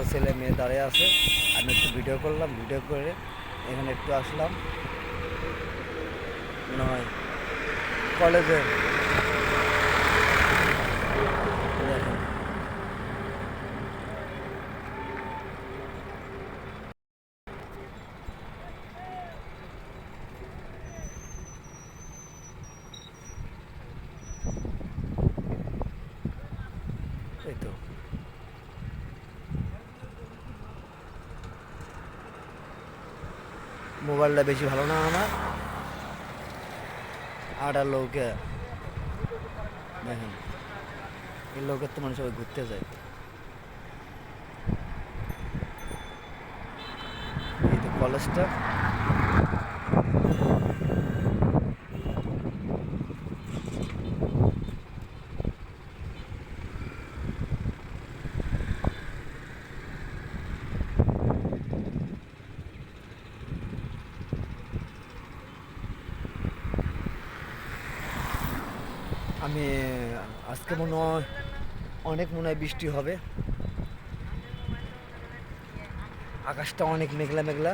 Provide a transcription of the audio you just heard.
ভালো ছেলে মেয়ে দাঁড়িয়ে আছে। আমি একটু ভিডিও করলাম, ভিডিও করে এখানে একটু আসলাম নয় কলেজে। দেখেন এই তো মোবাইলটা বেশি ভালো না আমার, আর লোকে দেখেন এই লোকের তো মানুষ সবাই ঘুরতে যায়। এই তো কলেজটা। আমি আজকে মনে হয় অনেক মনে হয় বৃষ্টি হবে, আকাশটা অনেক মেঘলা মেঘলা।